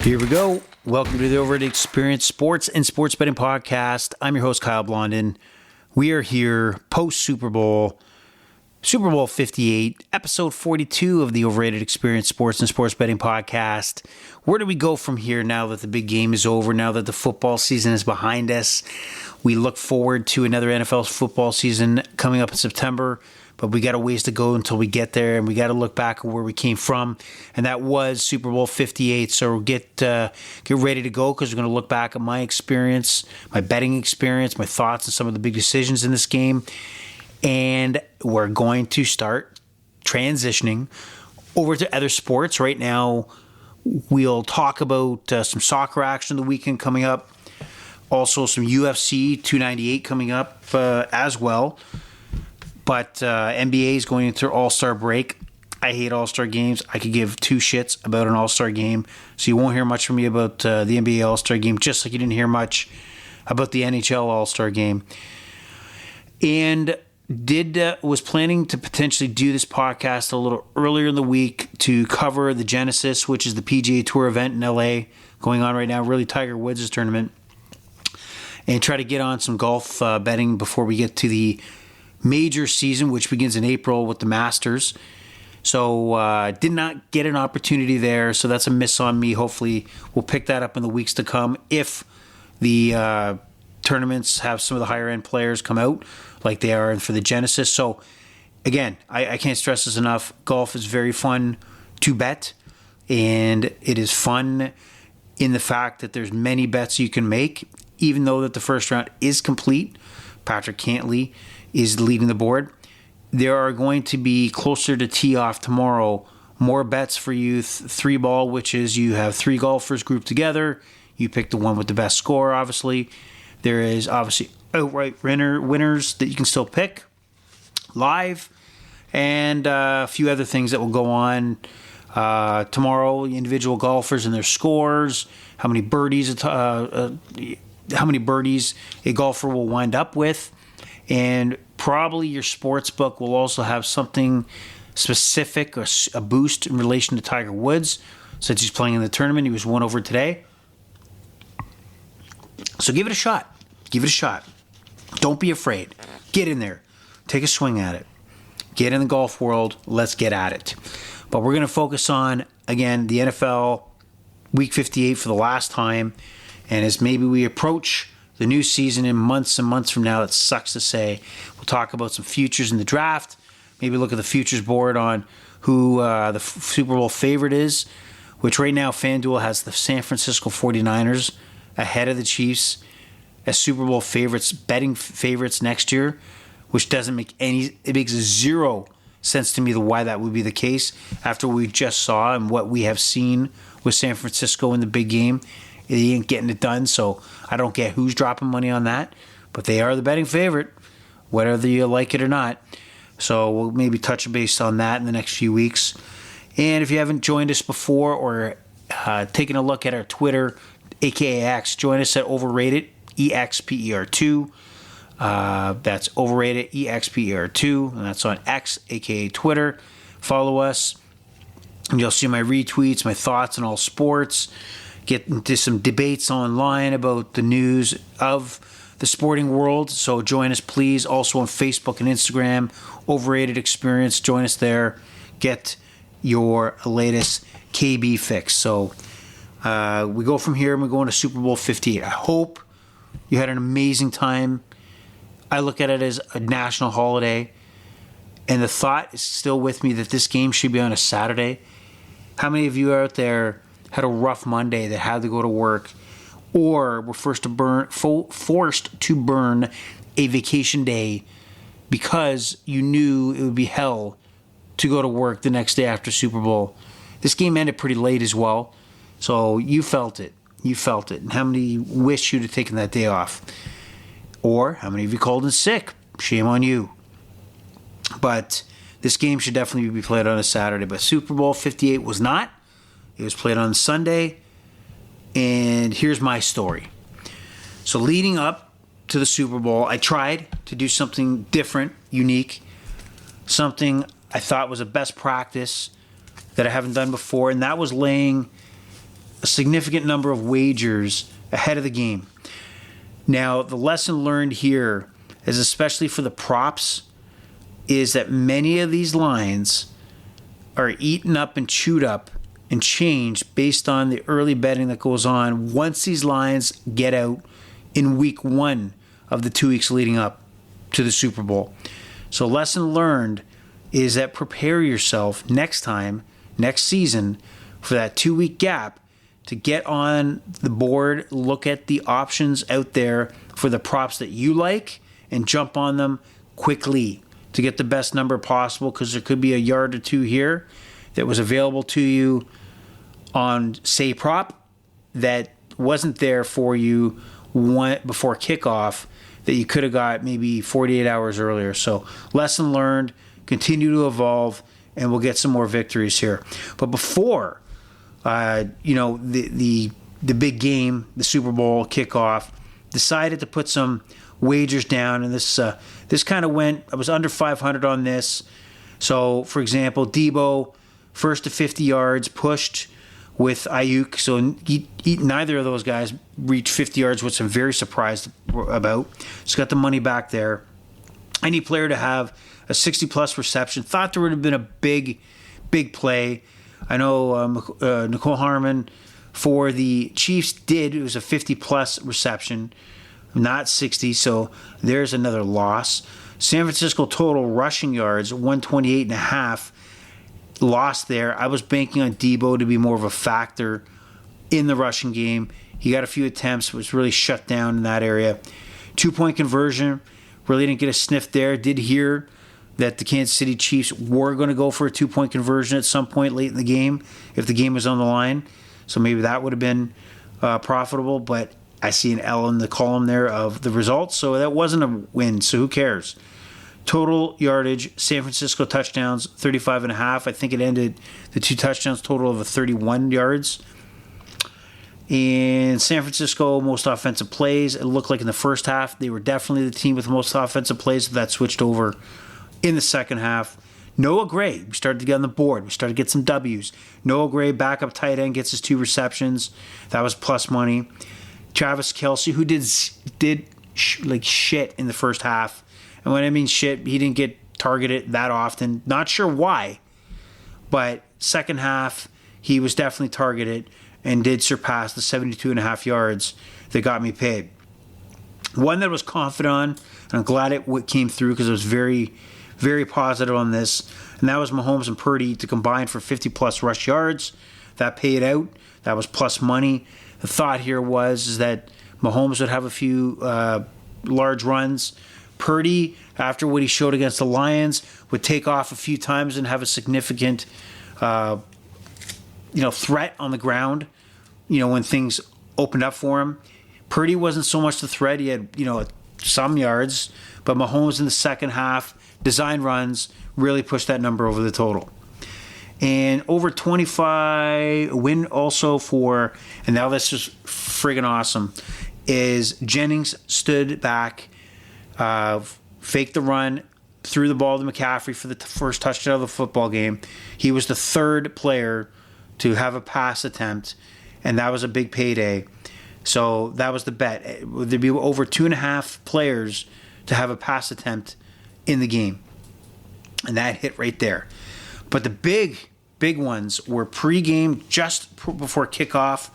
Here we go. Welcome to the Overrated Experience Sports and Sports Betting Podcast. I'm your host, Kyle Blondin. We are here post-Super Bowl, Super Bowl 58, episode 42 of the Overrated Experience Sports and Sports Betting Podcast. Where do we go from here now that the big game is over, now that the football season is behind us? We look forward to another NFL football season coming up in September, but we got a ways to go until we get there, and we got to look back at where we came from, and that was Super Bowl 58. So get ready to go, because we're going to look back at my experience, my betting experience, my thoughts on some of the big decisions in this game, and we're going to start transitioning over to other sports. Right now, we'll talk about some soccer action the weekend coming up, also some UFC 298 coming up as well. But NBA is going into All-Star break. I hate All-Star games. I could give two shits about an All-Star game. So you won't hear much from me about the NBA All-Star game, just like you didn't hear much about the NHL All-Star game. And was planning to potentially do this podcast a little earlier in the week to cover the Genesis, which is the PGA Tour event in LA going on right now, really Tiger Woods' tournament, and try to get on some golf betting before we get to the major season, which begins in April with the Masters. So did not get an opportunity there, so that's a miss on me. Hopefully we'll pick that up in the weeks to come if the tournaments have some of the higher end players come out like they are for the Genesis. So again, I can't stress this enough. Golf is very fun to bet, and it is fun in the fact that there's many bets you can make, even though that the first round is complete. Patrick Cantley is leading the board. There are going to be, closer to tee off tomorrow, more bets for you. Three ball, which is you have three golfers grouped together. You pick the one with the best score, obviously. There is obviously outright winners that you can still pick live, and a few other things that will go on tomorrow. Individual golfers and their scores, how many birdies a golfer will wind up with. And probably your sports book will also have something specific, or a boost in relation to Tiger Woods, since he's playing in the tournament. He was won over today. So give it a shot. Give it a shot. Don't be afraid. Get in there. Take a swing at it. Get in the golf world. Let's get at it. But we're going to focus on, again, the NFL Week 58 for the last time. And as maybe we approach the new season in months and months from now, it sucks to say, we'll talk about some futures in the draft. Maybe look at the futures board on who the Super Bowl favorite is, which right now FanDuel has the San Francisco 49ers ahead of the Chiefs as Super Bowl favorites, betting favorites next year, which doesn't make it makes zero sense to me why that would be the case after we just saw and what we have seen with San Francisco in the big game. They ain't getting it done, so I don't get who's dropping money on that, but they are the betting favorite, whether you like it or not. So we'll maybe touch base on that in the next few weeks. And if you haven't joined us before, or taken a look at our Twitter, aka X, join us at Overrated EXPER2. That's Overrated EXPER2, and that's on X, aka Twitter. Follow us, and you'll see my retweets, my thoughts on all sports. Get into some debates online about the news of the sporting world. So join us, please. Also on Facebook and Instagram, Overrated Experience. Join us there. Get your latest KB fix. So we go from here and we go into Super Bowl 58. I hope you had an amazing time. I look at it as a national holiday, and the thought is still with me that this game should be on a Saturday. How many of you out there had a rough Monday that had to go to work, or were forced to burn a vacation day because you knew it would be hell to go to work the next day after Super Bowl? This game ended pretty late as well, so you felt it. You felt it. And how many wish you'd have taken that day off? Or how many of you called in sick? Shame on you. But this game should definitely be played on a Saturday. But Super Bowl 58 was not. It was played on Sunday, and here's my story. So leading up to the Super Bowl, I tried to do something different, unique, something I thought was a best practice that I haven't done before, and that was laying a significant number of wagers ahead of the game. Now, the lesson learned here is, especially for the props, is that many of these lines are eaten up and chewed up and changed based on the early betting that goes on once these lines get out in week 1 of the 2 weeks leading up to the Super Bowl. So lesson learned is that prepare yourself next time, next season, for that 2-week gap to get on the board, look at the options out there for the props that you like, and jump on them quickly to get the best number possible, because there could be a yard or two here that was available to you on, say, prop that wasn't there for you before kickoff that you could have got maybe 48 hours earlier. So lesson learned, continue to evolve, and we'll get some more victories here. But before, the big game, the Super Bowl kickoff, decided to put some wagers down, and this kind of went, I was under 500 on this. So, for example, Debo, first to 50 yards, pushed with Ayuk. So neither of those guys reached 50 yards, which I'm very surprised about. Just got the money back there. Any player to have a 60-plus reception. Thought there would have been a big play. I know Nicole Harmon for the Chiefs did. It was a 50-plus reception, not 60, so there's another loss. San Francisco total rushing yards, 128.5. Lost there. I was banking on Debo to be more of a factor in the rushing game. He got a few attempts, was really shut down in that area. 2-point conversion, really didn't get a sniff there. Did hear that the Kansas City Chiefs were going to go for a 2-point conversion at some point late in the game if the game was on the line. So maybe that would have been profitable, but I see an L in the column there of the results, so that wasn't a win, so who cares? Total yardage, San Francisco touchdowns, 35.5. I think it ended the 2 touchdowns total of 31 yards. And San Francisco, most offensive plays. It looked like in the first half, they were definitely the team with the most offensive plays. That switched over in the second half. Noah Gray, we started to get on the board. We started to get some W's. Noah Gray, backup tight end, gets his 2 receptions. That was plus money. Travis Kelce, who did like shit in the first half. And when I mean shit, he didn't get targeted that often. Not sure why, but second half, he was definitely targeted and did surpass the 72.5 yards that got me paid. One that I was confident on, and I'm glad it came through because I was very, very positive on this, and that was Mahomes and Purdy to combine for 50-plus rush yards. That paid out. That was plus money. The thought here was that Mahomes would have a few large runs. Purdy, after what he showed against the Lions, would take off a few times and have a significant, threat on the ground. When things opened up for him, Purdy wasn't so much the threat. He had, some yards, but Mahomes in the second half, design runs, really pushed that number over the total. And over 25 win also for, and now this is friggin' awesome, is Jennings stood back, faked the run, threw the ball to McCaffrey for the first touchdown of the football game. He was the 3rd player to have a pass attempt, and that was a big payday. So that was the bet. There'd be over 2.5 players to have a pass attempt in the game. And that hit right there. But the big ones were pregame just before kickoff.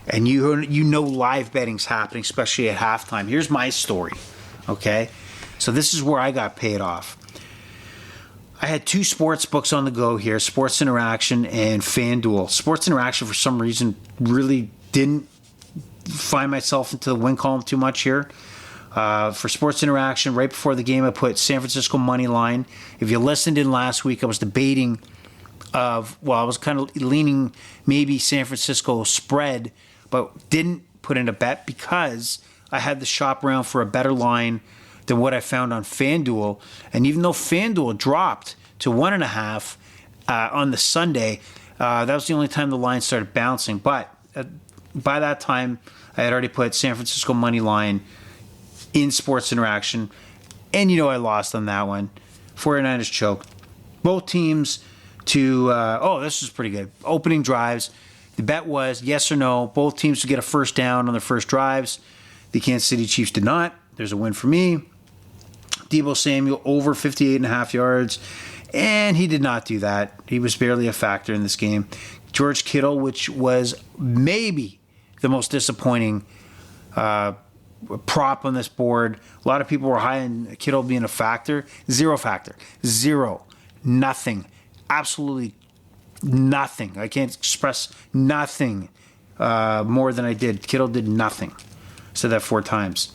And live betting's happening, especially at halftime. Here's my story, okay? So this is where I got paid off. I had 2 sports books on the go here, Sports Interaction and FanDuel. Sports Interaction, for some reason, really didn't find myself into the win column too much here. For Sports Interaction, right before the game, I put San Francisco money line. If you listened in last week, I was debating I was kind of leaning maybe San Francisco spread, but didn't put in a bet because I had to shop around for a better line than what I found on FanDuel. And even though FanDuel dropped to 1.5 on the Sunday, that was the only time the line started bouncing. But by that time, I had already put San Francisco money line in Sports Interaction. And I lost on that one. 49ers choked. Both teams to, this is pretty good. Opening drives, The bet was yes or no. Both teams would get a first down on their first drives. The Kansas City Chiefs did not. There's a win for me. Deebo Samuel over 58.5 yards. And he did not do that. He was barely a factor in this game. George Kittle, which was maybe the most disappointing prop on this board. A lot of people were high on Kittle being a factor. Zero factor. Zero. Nothing. Absolutely nothing. I can't express nothing more than I did. Kittle did nothing. Said that 4 times.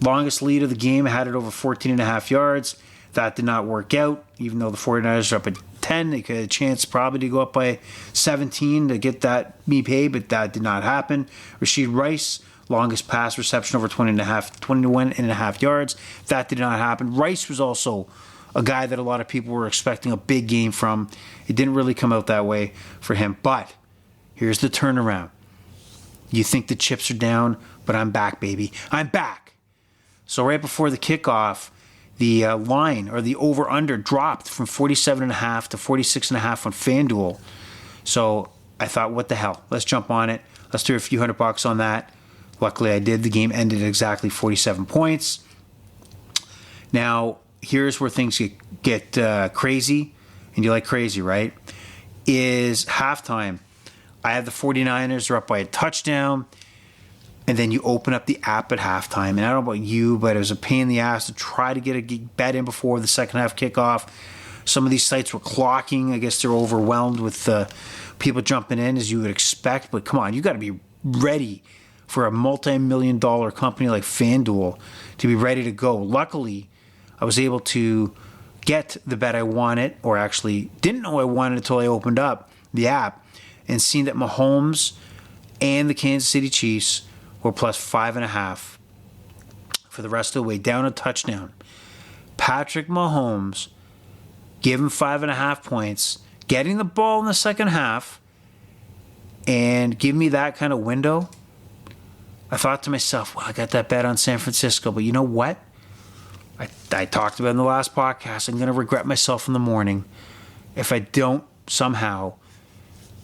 Longest lead of the game, had it over 14.5 yards. That did not work out, even though the 49ers are up at 10. They could have a chance probably to go up by 17 to get that me paid, but that did not happen. Rashid Rice, longest pass reception over 21.5 yards. That did not happen. Rice was also a guy that a lot of people were expecting a big game from. It didn't really come out that way for him. But here's the turnaround. You think the chips are down, but I'm back, baby. I'm back. So right before the kickoff, the line or the over-under dropped from 47.5 to 46.5 on FanDuel. So I thought, what the hell? Let's jump on it. Let's do a few $100 on that. Luckily, I did. The game ended at exactly 47 points. Now, here's where things get crazy, and you like crazy, right? Is halftime. I have the 49ers. They're up by a touchdown. And then you open up the app at halftime. And I don't know about you, but it was a pain in the ass to try to get a bet in before the second half kickoff. Some of these sites were clocking. I guess they're overwhelmed with people jumping in, as you would expect. But come on, you got to be ready for a multi-million-dollar company like FanDuel to be ready to go. Luckily, I was able to get the bet I wanted, or actually didn't know I wanted until I opened up the app and seen that Mahomes and the Kansas City Chiefs were plus 5.5 for the rest of the way, down a touchdown. Patrick Mahomes, given 5.5 points, getting the ball in the second half, and give me that kind of window. I thought to myself, well, I got that bet on San Francisco, but you know what? I talked about in the last podcast, I'm going to regret myself in the morning if I don't somehow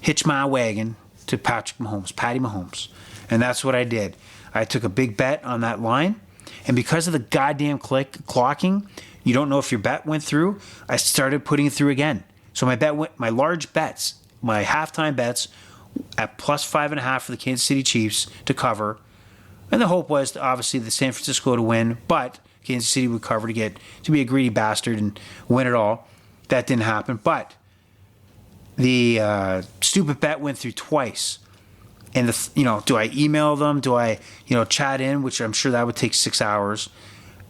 hitch my wagon to Patrick Mahomes, Patty Mahomes. And that's what I did. I took a big bet on that line. And because of the goddamn clocking, you don't know if your bet went through. I started putting it through again. So my large bets, my halftime bets at plus 5.5 for the Kansas City Chiefs to cover. And the hope was obviously the San Francisco to win, but Kansas City would cover to be a greedy bastard and win it all. That didn't happen. But the stupid bet went through twice. And do I email them? Do I, chat in? Which I'm sure that would take 6 hours.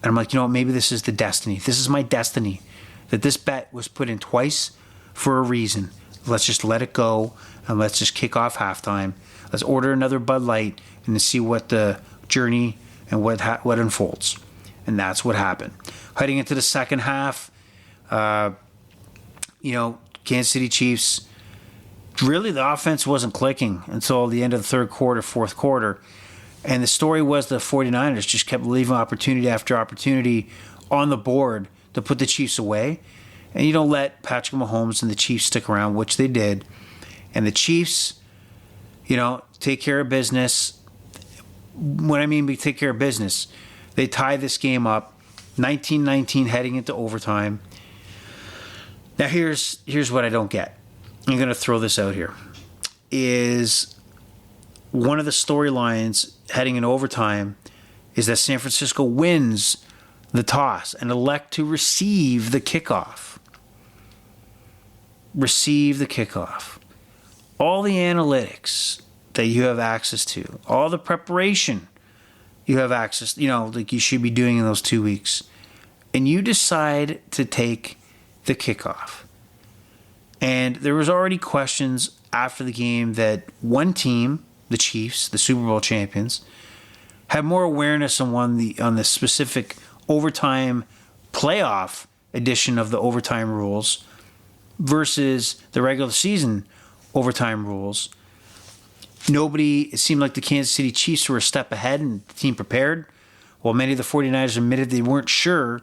And I'm like, maybe this is the destiny. This is my destiny. That this bet was put in twice for a reason. Let's just let it go and let's just kick off halftime. Let's order another Bud Light and see what the journey and what unfolds. And that's what happened. Heading into the second half, Kansas City Chiefs. Really, the offense wasn't clicking until the end of the third quarter, fourth quarter. And the story was the 49ers just kept leaving opportunity after opportunity on the board to put the Chiefs away. And you don't let Patrick Mahomes and the Chiefs stick around, which they did. And the Chiefs, take care of business. What I mean by take care of business, they tie this game up 19-19 heading into overtime. Now, here's what I don't get. I'm going to throw this out here. Is one of the storylines heading in overtime is that San Francisco wins the toss and elect to receive the kickoff. Receive the kickoff. All the analytics that you have access to, all the preparation you have access, like you should be doing in those 2 weeks, and you decide to take the kickoff. And there was already questions after the game that one team, the Chiefs, the Super Bowl champions, had more awareness on the specific overtime playoff edition of the overtime rules versus the regular season overtime rules. It seemed like the Kansas City Chiefs were a step ahead and the team prepared, while many of the 49ers admitted they weren't sure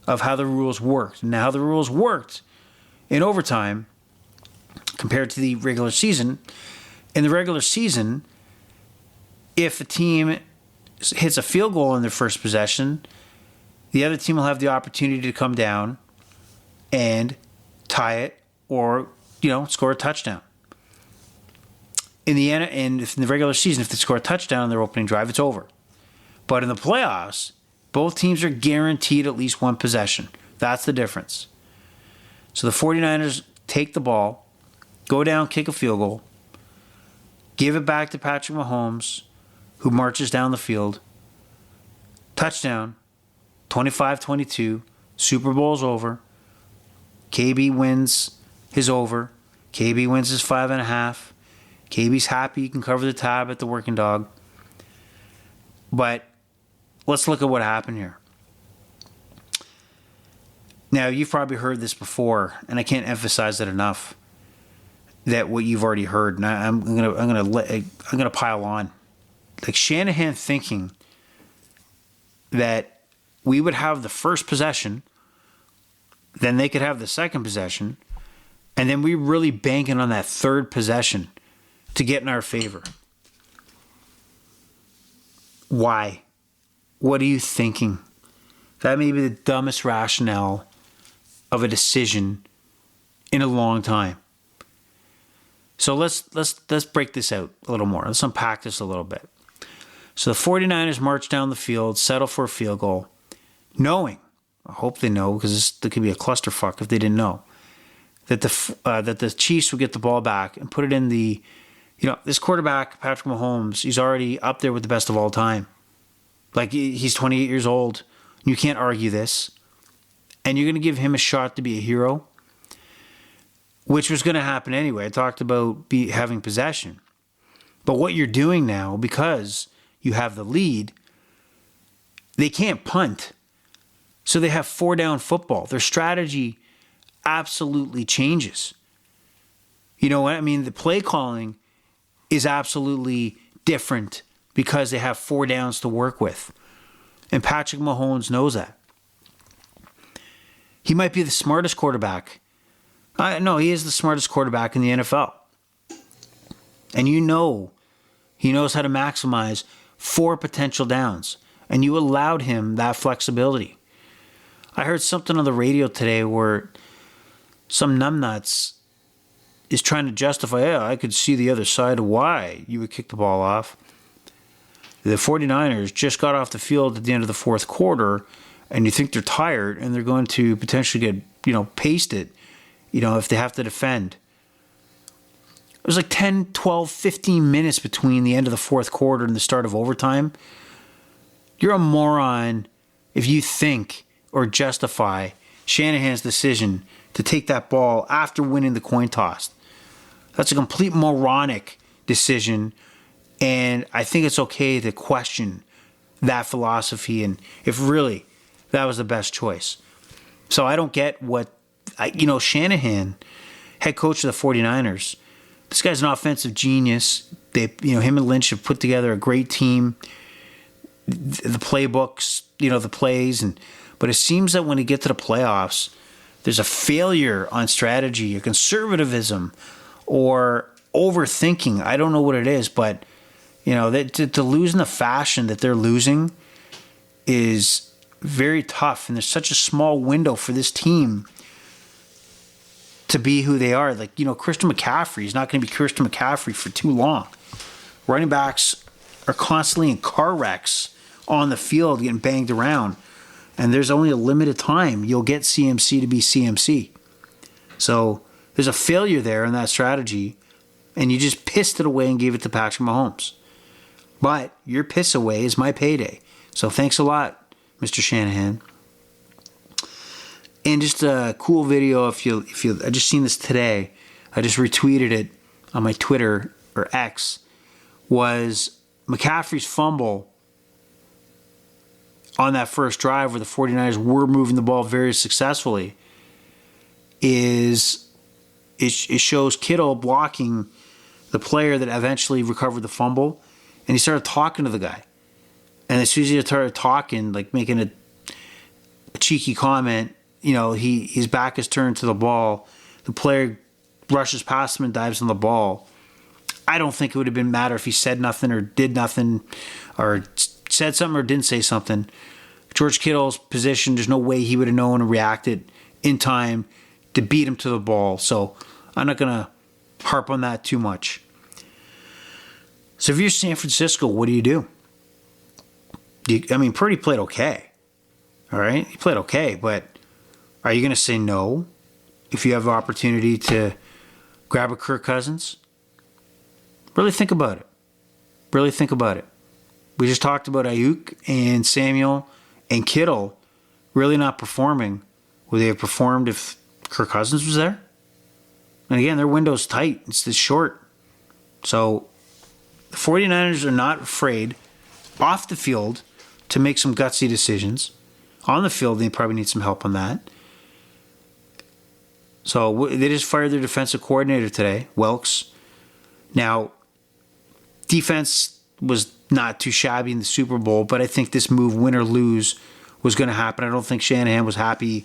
of how the rules worked. And how the rules worked in overtime compared to the regular season In the regular season, if a team hits a field goal in their first possession, the other team will have the opportunity to come down and tie it or, score a touchdown. In the regular season, if they score a touchdown on their opening drive, it's over. But in the playoffs, both teams are guaranteed at least one possession. That's the difference. So the 49ers take the ball, go down, kick a field goal, give it back to Patrick Mahomes, who marches down the field. Touchdown, 25-22, Super Bowl's over. KB wins his over. KB wins his 5.5. KB's happy he can cover the tab at the working dog. But let's look at what happened here. Now, you've probably heard this before, and I can't emphasize it enough. That what you've already heard, and I'm gonna pile on. Like Shanahan thinking that we would have the first possession, then they could have the second possession, and then we really banking on that third possession to get in our favor. Why? What are you thinking? That may be the dumbest rationale of a decision in a long time. So let's break this out a little more. Let's unpack this a little bit. So the 49ers march down the field, settle for a field goal, knowing, I hope they know, because there could be a clusterfuck if they didn't know, that the Chiefs would get the ball back and put it in the, this quarterback, Patrick Mahomes, he's already up there with the best of all time. Like, he's 28 years old. You can't argue this. And you're going to give him a shot to be a hero, which was going to happen anyway. I talked about having possession. But what you're doing now, because you have the lead, they can't punt. So they have 4-down football. Their strategy absolutely changes. You know what I mean? The play calling is absolutely different because they have 4 downs to work with. And Patrick Mahomes knows that. He might be the smartest quarterback. No, he is the smartest quarterback in the NFL. And he knows how to maximize 4 potential downs. And you allowed him that flexibility. I heard something on the radio today where some numbnuts is trying to justify, I could see the other side of why you would kick the ball off. The 49ers just got off the field at the end of the fourth quarter, and you think they're tired, and they're going to potentially get, pasted, if they have to defend. It was like 10, 12, 15 minutes between the end of the fourth quarter and the start of overtime. You're a moron if you think or justify Shanahan's decision to take that ball after winning the coin toss. That's a complete moronic decision, and I think it's okay to question that philosophy and if really that was the best choice. So I don't get what, Shanahan, head coach of the 49ers, this guy's an offensive genius. Him and Lynch have put together a great team. The playbooks, the plays, but it seems that when you get to the playoffs, there's a failure on strategy, or conservatism, or overthinking. I don't know what it is, but to lose in the fashion that they're losing is very tough, and there's such a small window for this team to be who they are. Like, Christian McCaffrey is not going to be Christian McCaffrey for too long. Running backs are constantly in car wrecks on the field getting banged around, and there's only a limited time you'll get CMC to be CMC. So there's a failure there in that strategy, and you just pissed it away and gave it to Patrick Mahomes. But your piss away is my payday. So thanks a lot, Mr. Shanahan. And just a cool video, if you I just seen this today. I just retweeted it on my Twitter or X. Was McCaffrey's fumble on that first drive where the 49ers were moving the ball very successfully. It shows Kittle blocking the player that eventually recovered the fumble, and he started talking to the guy. And as soon as he started talking, like making a cheeky comment, his back is turned to the ball. The player rushes past him and dives on the ball. I don't think it would have been matter if he said nothing or did nothing or said something or didn't say something. George Kittle's position, there's no way he would have known and reacted in time to beat him to the ball. So I'm not going to harp on that too much. So if you're San Francisco, what do you do? Purdy played okay. All right? He played okay, but are you going to say no if you have the opportunity to grab a Kirk Cousins? Really think about it. Really think about it. We just talked about Ayuk and Samuel and Kittle really not performing. Would they have performed if Kirk Cousins was there? And again, their window's tight. It's this short. So the 49ers are not afraid off the field to make some gutsy decisions. On the field, they probably need some help on that. So they just fired their defensive coordinator today, Welks. Now, defense was not too shabby in the Super Bowl, but I think this move, win or lose, was going to happen. I don't think Shanahan was happy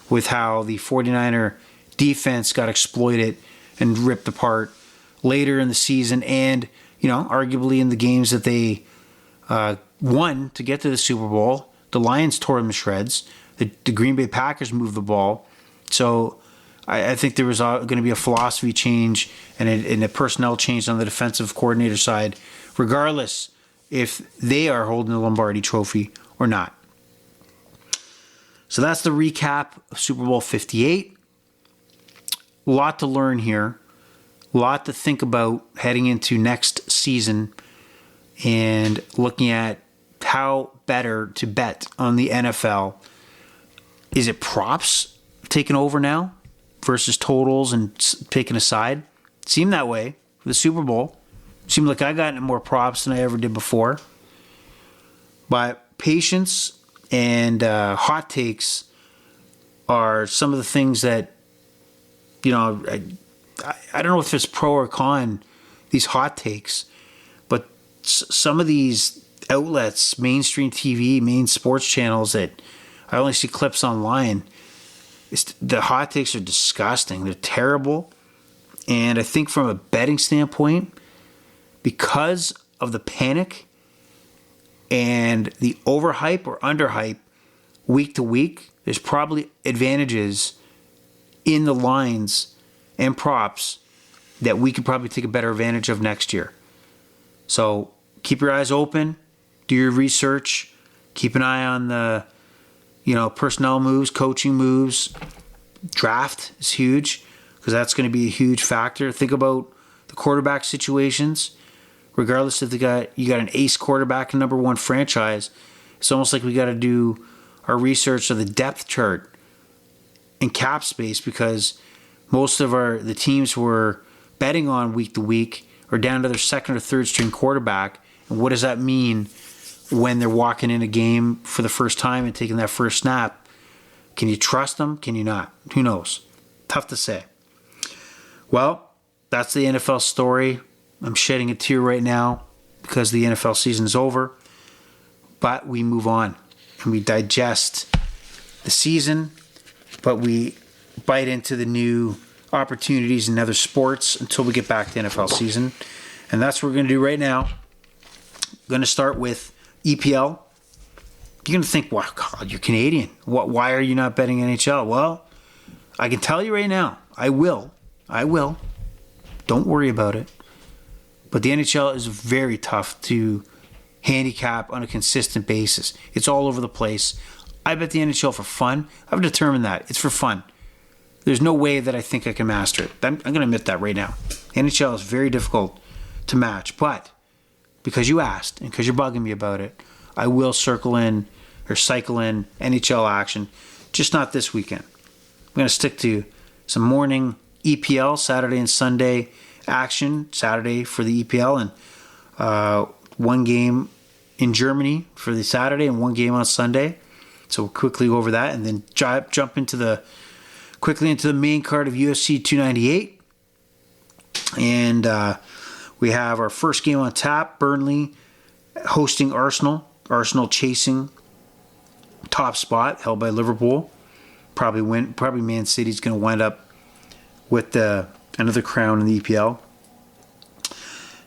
with how the 49er defense got exploited and ripped apart later in the season and, arguably in the games that they won to get to the Super Bowl. The Lions tore them to shreds. The Green Bay Packers moved the ball. So I think there was going to be a philosophy change and a personnel change on the defensive coordinator side, regardless if they are holding the Lombardi Trophy or not. So that's the recap of Super Bowl 58. A lot to learn here. A lot to think about heading into next season and looking at how better to bet on the NFL. Is it props taking over now versus totals and taking a side? Seemed that way for the Super Bowl. Seemed like I got more props than I ever did before. But patience and hot takes are some of the things that, I don't know if it's pro or con, these hot takes, but some of these outlets, mainstream TV, main sports channels that I only see clips online, the hot takes are disgusting. They're terrible. And I think from a betting standpoint, because of the panic and the overhype or underhype week to week, there's probably advantages in the lines and props that we could probably take a better advantage of next year. So keep your eyes open, do your research, keep an eye on the personnel moves, coaching moves. Draft is huge because that's going to be a huge factor. Think about the quarterback situations. Regardless if you got an ace quarterback and number one franchise, it's almost like we got to do our research of the depth chart and cap space because most of the teams we're betting on week to week are down to their second or third string quarterback. And what does that mean when they're walking in a game for the first time and taking that first snap? Can you trust them? Can you not? Who knows? Tough to say. Well, that's the NFL story. I'm shedding a tear right now because the NFL season is over. But we move on and we digest the season, but we bite into the new opportunities in other sports until we get back to NFL season. And that's what we're going to do right now. I'm going to start with EPL. You're going to think, wow, God, you're Canadian. Why are you not betting NHL? Well, I can tell you right now, I will. Don't worry about it. But the NHL is very tough to handicap on a consistent basis. It's all over the place. I bet the NHL for fun. I've determined that. It's for fun. There's no way that I think I can master it. I'm going to admit that right now. NHL is very difficult to match. But because you asked and because you're bugging me about it, I will cycle in NHL action. Just not this weekend. I'm going to stick to some morning EPL, Saturday and Sunday action. Saturday for the EPL and one game in Germany for the Saturday and one game on Sunday. So we'll quickly go over that and then jump into the main card of UFC 298. And we have our first game on tap, Burnley hosting Arsenal. Arsenal chasing top spot held by Liverpool. Probably Man City's going to wind up with another crown in the EPL.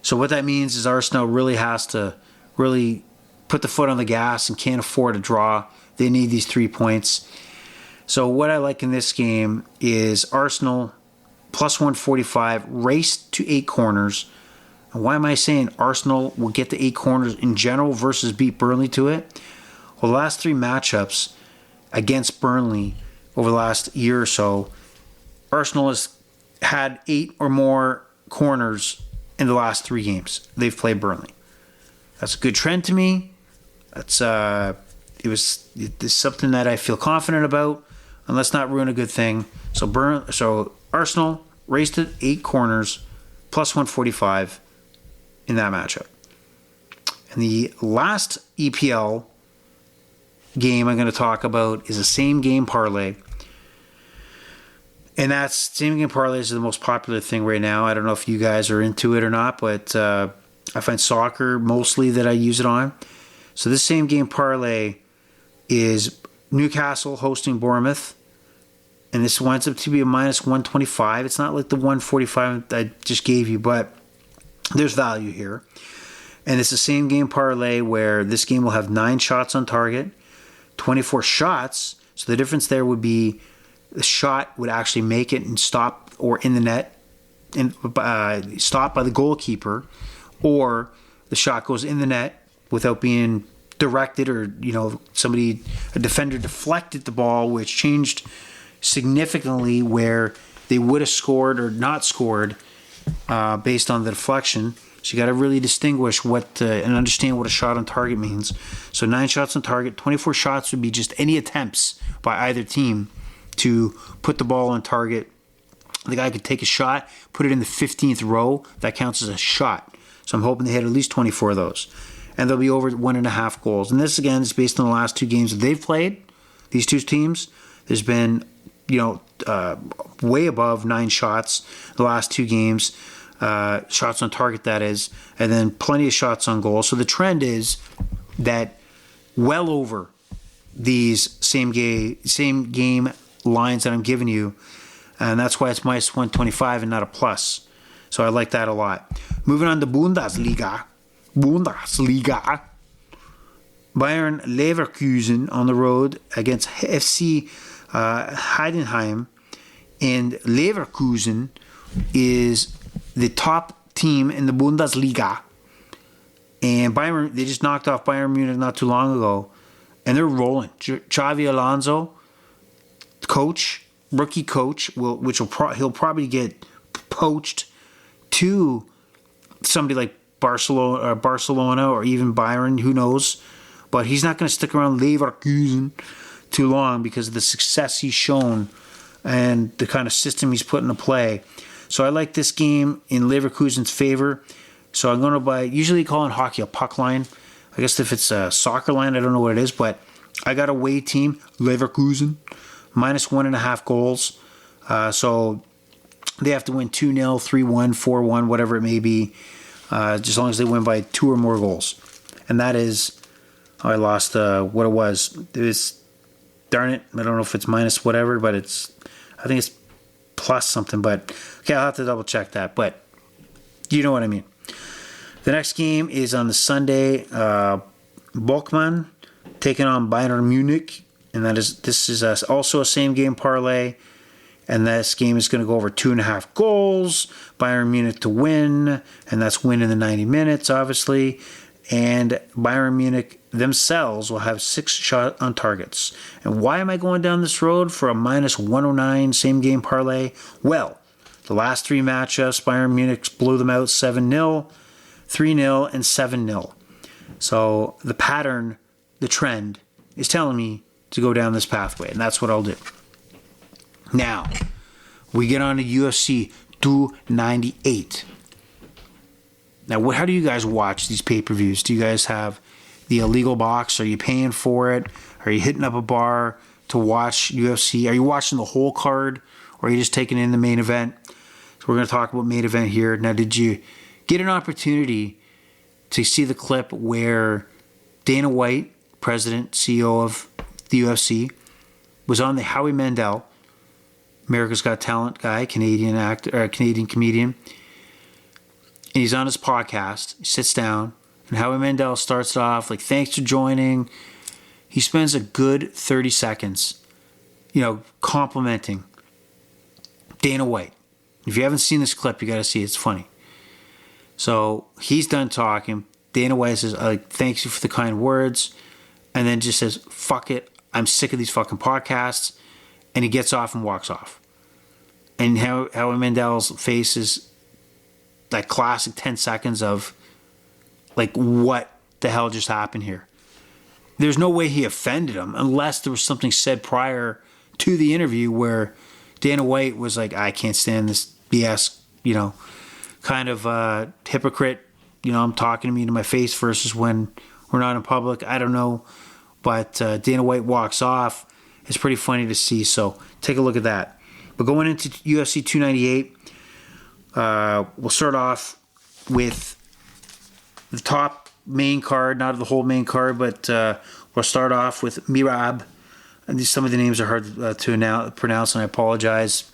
So what that means is Arsenal really has to really put the foot on the gas and can't afford a draw. They need these 3 points. So what I like in this game is Arsenal plus 145, race to 8 corners. And why am I saying Arsenal will get to 8 corners in general versus beat Burnley to it? Well, the last 3 matchups against Burnley over the last year or so, Arsenal has had 8 or more corners in the last 3 games they've played Burnley. That's a good trend to me. It's something that I feel confident about, and let's not ruin a good thing. So Arsenal raced at 8 corners, plus 145 in that matchup. And the last EPL game I'm going to talk about is a same game parlay. And that's same game parlays is the most popular thing right now. I don't know if you guys are into it or not, but I find soccer mostly that I use it on. So this same game parlay is Newcastle hosting Bournemouth. And this winds up to be a minus 125. It's not like the 145 I just gave you, but there's value here. And it's the same game parlay where this game will have 9 shots on target, 24 shots. So the difference there would be the shot would actually make it and stop or in the net and stop by the goalkeeper, or the shot goes in the net without being directed, or a defender deflected the ball, which changed significantly where they would have scored or not scored based on the deflection. So you got to really distinguish and understand what a shot on target means. So 9 shots on target, 24 shots would be just any attempts by either team to put the ball on target. The guy could take a shot, put it in the 15th row. That counts as a shot. So I'm hoping they hit at least 24 of those. And they'll be over 1.5 goals. And this, again, is based on the last 2 games that they've played. These 2 teams, there's been, way above 9 shots the last 2 games. Shots on target, that is. And then plenty of shots on goal. So the trend is that well over these same game lines that I'm giving you. And that's why it's minus 125 and not a plus. So I like that a lot. Moving on to Bundesliga. Bayern Leverkusen on the road against FC Heidenheim. And Leverkusen is the top team in the Bundesliga. And Bayern, they just knocked off Bayern Munich not too long ago. And they're rolling. Xavi Alonso, coach, rookie coach, he'll probably get poached to somebody like Barcelona or even Bayern, who knows. But he's not going to stick around Leverkusen too long because of the success he's shown and the kind of system he's put into play. So I like this game in Leverkusen's favor. So I'm going to buy, usually call in hockey a puck line. I guess if it's a soccer line, I don't know what it is, but I got a away team, Leverkusen, minus 1.5 goals. So they have to win 2-0, 3-1, 4-1, whatever it may be, just as long as they win by 2 or more goals. And that is, I lost what it was. It was, darn it, I don't know if it's minus whatever, but I think it's plus something. But okay, I'll have to double check that. But you know what I mean. The next game is on the Sunday. Bochum taking on Bayern Munich, and this is also a same game parlay. And this game is going to go over 2.5 goals. Bayern Munich to win, and that's win in the 90 minutes, obviously. And Bayern Munich themselves will have 6 shot on targets. And why am I going down this road for a minus 109 same game parlay? Well, the last 3 matchups, Bayern Munich blew them out 7-0, 3-0, and 7-0. So the pattern, the trend, is telling me to go down this pathway, and that's what I'll do. Now, we get on to UFC 298. Now, how do you guys watch these pay-per-views? Do you guys have the illegal box? Are you paying for it? Are you hitting up a bar to watch UFC? Are you watching the whole card, or are you just taking in the main event? So we're going to talk about main event here. Now, did you get an opportunity to see the clip where Dana White, president, CEO of the UFC, was on the Howie Mandel, America's Got Talent guy, Canadian actor, Canadian comedian, and he's on his podcast. He sits down, and Howie Mandel starts off like, "Thanks for joining." He spends a good 30 seconds, complimenting Dana White. If you haven't seen this clip, you got to see it. It's funny. So he's done talking. Dana White says, "Thanks you for the kind words," and then just says, "Fuck it, I'm sick of these fucking podcasts," and he gets off and walks off. And Howie Mandel's face is that classic 10 seconds of, like, what the hell just happened here? There's no way he offended him unless there was something said prior to the interview where Dana White was like, "I can't stand this BS, kind of hypocrite, I'm talking to me to my face versus when we're not in public." I don't know. But Dana White walks off. It's pretty funny to see. So take a look at that. But going into UFC 298, we'll start off with the top main card, not the whole main card, but we'll start off with Merab. And some of the names are hard to pronounce, and I apologize.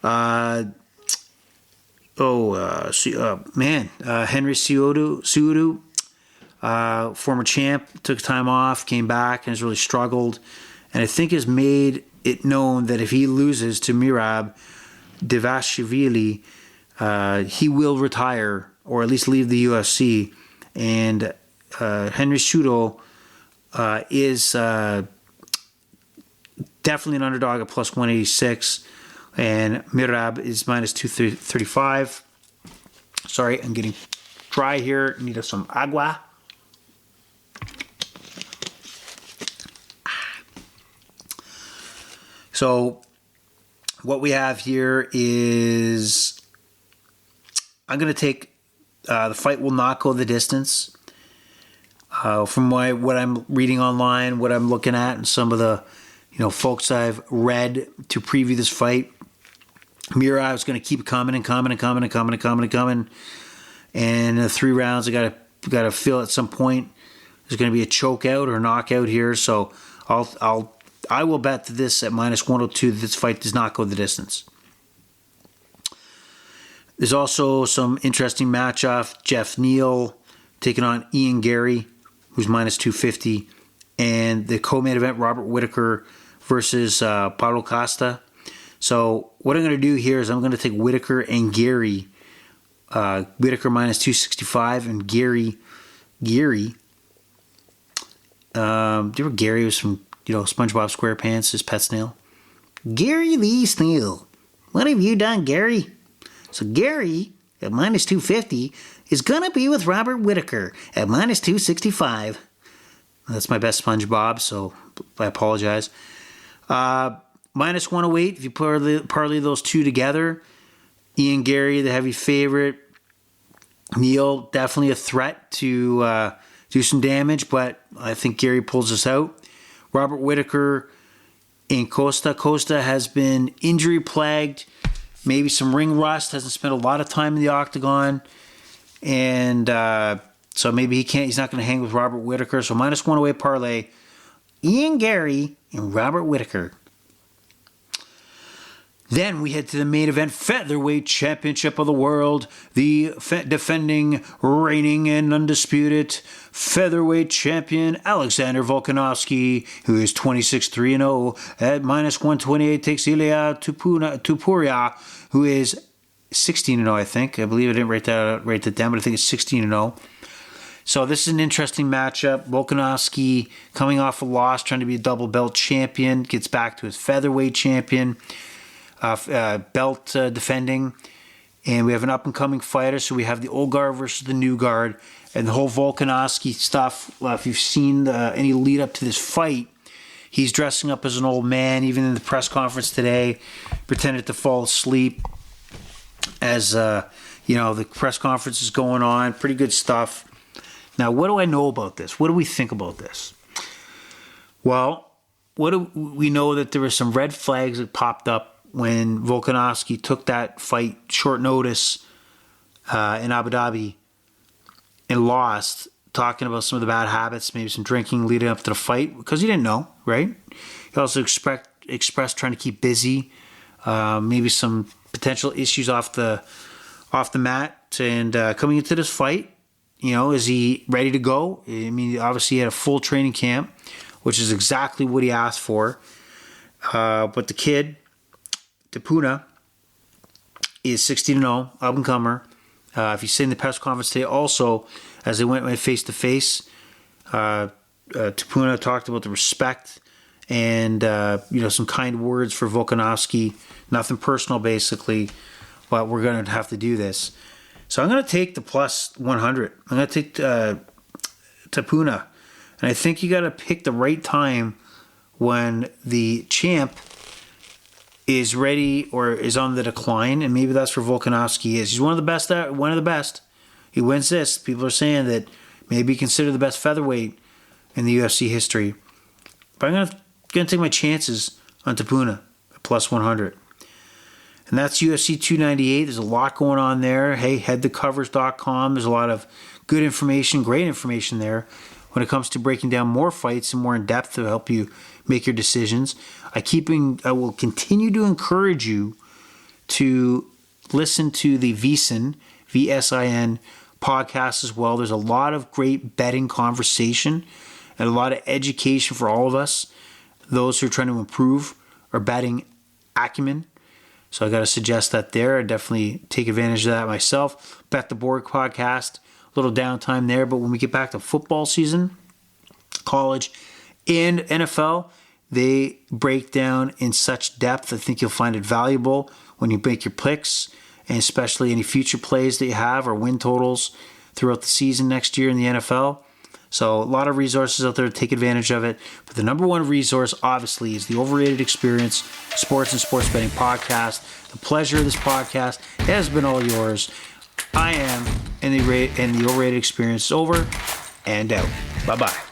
Henry Cejudo, former champ, took time off, came back, and has really struggled. And I think has made it known that if he loses to Merab Dvalishvili, he will retire or at least leave the UFC. And Henry Cejudo is definitely an underdog at plus 186, and Merab is minus 235. Sorry, I'm getting dry here. Need some agua. So what we have here is, I'm going to take the fight will not go the distance. From what I'm reading online, what I'm looking at, and some of the folks I've read to preview this fight, Merab is going to keep coming. And in the 3 rounds, I got to feel at some point there's going to be a choke out or knockout here. So I will bet that this at minus 102 that this fight does not go the distance. There's also some interesting matchup. Jeff Neal taking on Ian Gary, who's minus 250, and the co-main event, Robert Whittaker versus Paulo Costa. So what I'm going to do here is I'm going to take Whittaker and Gary. Whittaker minus 265 and Gary. Do you remember Gary was from SpongeBob SquarePants, his pet snail? Gary the Snail. What have you done, Gary? So Gary at minus 250 is going to be with Robert Whittaker at minus 265. That's my best SpongeBob, so I apologize. Minus 108, if you parlay those two together, Ian Gary, the heavy favorite. Neal, definitely a threat to do some damage, but I think Gary pulls us out. Robert Whittaker and Costa. Costa has been injury-plagued, maybe some ring rust, hasn't spent a lot of time in the octagon, and so maybe he's not going to hang with Robert Whittaker. So minus 108 parlay, Ian Gary and Robert Whittaker. Then we head to the main event, Featherweight Championship of the World. The defending, reigning, and undisputed Featherweight Champion, Alexander Volkanovski, who is 26-3-0 at minus 128, takes Ilia Topuria, who is 16-0, I think. I believe I didn't write that down, but I think it's 16-0. So this is an interesting matchup. Volkanovski coming off a loss, trying to be a double belt champion, gets back to his featherweight champion. Belt defending, and we have an up-and-coming fighter, so we have the old guard versus the new guard, and the whole Volkanovski stuff. If you've seen any lead up to this fight, he's dressing up as an old man. Even in the press conference today, pretended to fall asleep as the press conference is going on. Pretty good stuff. Now, what do I know about this? What do we think about this? Well, we know that there were some red flags that popped up when Volkanovski took that fight short notice in Abu Dhabi and lost, talking about some of the bad habits, maybe some drinking leading up to the fight, because he didn't know, right? He also expressed trying to keep busy, maybe some potential issues off the off the mat and coming into this fight. Is he ready to go? I mean, obviously he had a full training camp, which is exactly what he asked for. But the kid, Tapuna, is 16-0, up-and-comer. If you see in the press conference today, also, as they went face-to-face, Tapuna talked about the respect and, some kind words for Volkanovski. Nothing personal, basically, but we're going to have to do this. So I'm going to take the plus 100. I'm going to take Tapuna. And I think you got to pick the right time when the champ is ready or is on the decline, and maybe that's where Volkanovski is. He's one of the best. He wins this. People are saying that maybe consider the best featherweight in the UFC history. But I'm going to take my chances on Tapuna at plus 100. And that's UFC 298. There's a lot going on there. Hey, head to covers.com. There's a lot of good information, great information there when it comes to breaking down more fights and more in depth to help you make your decisions. I will continue to encourage you to listen to the VSIN, VSIN podcast as well. There's a lot of great betting conversation and a lot of education for all of us, those who are trying to improve our betting acumen. So I got to suggest that there. I definitely take advantage of that myself. Bet the Board podcast, a little downtime there. But when we get back to football season, college and NFL, they break down in such depth. I think you'll find it valuable when you make your picks, and especially any future plays that you have or win totals throughout the season next year in the NFL. So a lot of resources out there to take advantage of it. But the number one resource, obviously, is the Overrated Experience Sports and Sports Betting Podcast. The pleasure of this podcast has been all yours. I am, and the Overrated Experience is over and out. Bye-bye.